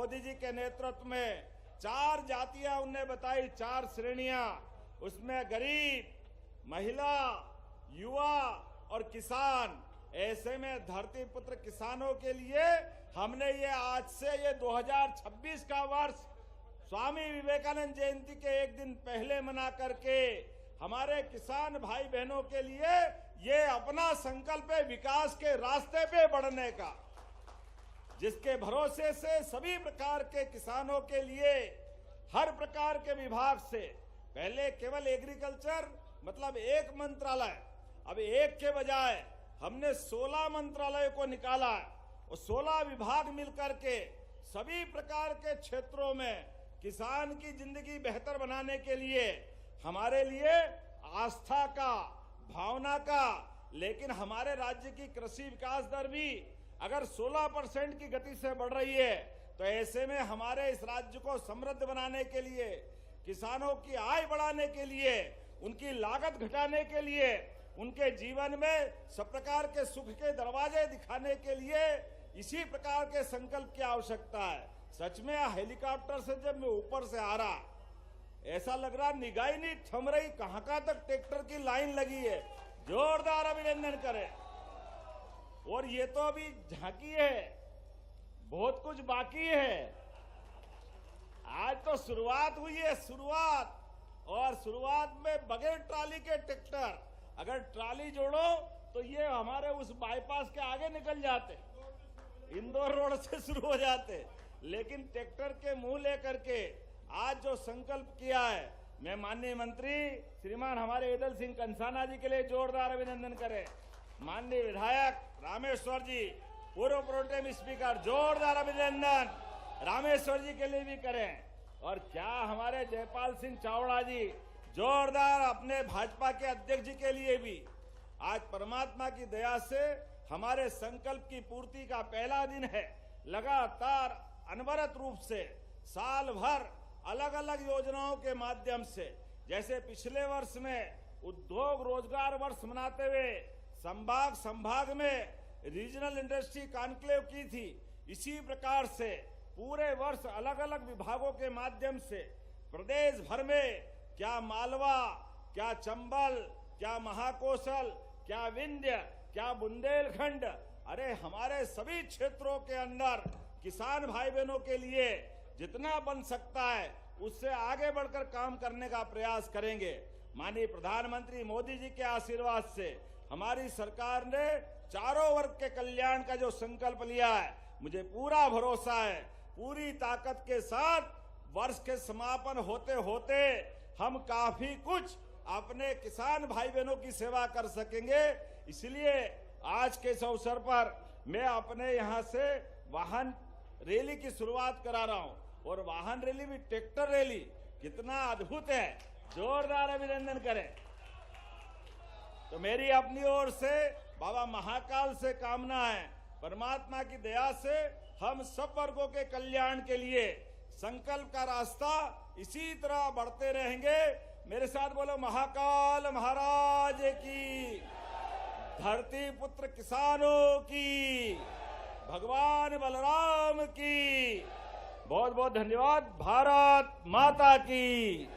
मोदी जी के नेतृत्व में 4 जातियां उनने बताई, 4 श्रेणियां, उसमें गरीब, महिला, युवा और किसान। ऐसे में धरती पुत्र किसानों के लिए हमने ये आज से ये 2026 का वर्ष स्वामी विवेकानंद जयंती के एक दिन पहले मना करके हमारे किसान भाई बहनों के लिए ये अपना संकल्प है विकास के रास्ते पे बढ़ने का, जिसके भरोसे से सभी प्रकार के किसानों के लिए हर प्रकार के विभाग से, पहले केवल एग्रीकल्चर मतलब एक मंत्रालय, अब एक के बजाय हमने 16 मंत्रालय को निकाला और 16 विभाग मिलकर के सभी प्रकार के क्षेत्रों में किसान की जिंदगी बेहतर बनाने के लिए, हमारे लिए आस्था का, भावना का, लेकिन हमारे राज्य की कृषि विकास दर भी अगर 16% की गति से बढ़ रही है, तो ऐसे में हमारे इस राज्य को समृद्ध बनाने के लिए, किसानों की आय बढ़ाने के लिए, उनकी लागत घटाने के लिए, उनके जीवन में सब प्रकार के सुख के दरवाजे दिखाने के लिए इसी प्रकार के संकल्प की आवश्यकता है। सच में हेलीकॉप्टर से जब मैं ऊपर से आ रहा, ऐसा लग रहा निगाह ही नहीं थम रही, कहां तक ट्रैक्टर की लाइन लगी है। जोरदार अभिनंदन करें। और ये तो अभी झांकी है, बहुत कुछ बाकी है। आज तो शुरुआत हुई है, शुरुआत, और शुरुआत में बगैर ट्राली के ट्रैक्टर, अगर ट्राली जोड़ो तो ये हमारे उस बाईपास के आगे निकल जाते, इंदौर रोड से शुरू हो जाते, लेकिन ट्रैक्टर के मुंह लेकर के आज जो संकल्प किया है, मैं माननीय मंत्री श्रीमान हमारे ईदल सिंह कंसाना जी के लिए जोरदार अभिनंदन करें। माननीय विधायक रामेश्वर जी, पूर्व प्रोटेम स्पीकर, जोरदार अभिनंदन रामेश्वर जी के लिए भी करें। और क्या हमारे जयपाल सिंह चावड़ा जी, जोरदार अपने भाजपा के अध्यक्ष जी के लिए भी। आज परमात्मा की दया से हमारे संकल्प की पूर्ति का पहला दिन है। लगातार अनवरत रूप से साल भर अलग अलग योजनाओं के माध्यम से, जैसे पिछले वर्ष में उद्योग रोजगार वर्ष मनाते हुए संभाग में रीजनल इंडस्ट्री कॉन्क्लेव की थी, इसी प्रकार से पूरे वर्ष अलग अलग विभागों के माध्यम से प्रदेश भर में, क्या मालवा, क्या चंबल, क्या महाकौशल, क्या विंध्य, क्या बुंदेलखंड, अरे हमारे सभी क्षेत्रों के अंदर किसान भाई बहनों के लिए जितना बन सकता है उससे आगे बढ़कर काम करने का प्रयास करेंगे। माननीय प्रधानमंत्री मोदी जी के आशीर्वाद से हमारी सरकार ने चारों वर्ग के कल्याण का जो संकल्प लिया है, मुझे पूरा भरोसा है पूरी ताकत के साथ वर्ष के समापन होते होते हम काफी कुछ अपने किसान भाई बहनों की सेवा कर सकेंगे। इसलिए आज के इस अवसर पर मैं अपने यहाँ से वाहन रैली की शुरुआत करा रहा हूँ, और वाहन रैली भी ट्रैक्टर रैली, कितना अद्भुत है, जोरदार अभिनंदन करें। तो मेरी अपनी ओर से बाबा महाकाल से कामना है, परमात्मा की दया से हम सब वर्गों के कल्याण के लिए संकल्प का रास्ता इसी तरह बढ़ते रहेंगे। मेरे साथ बोलो महाकाल महाराज की, धरती पुत्र किसानों की, भगवान बलराम की। बहुत बहुत धन्यवाद। भारत माता की।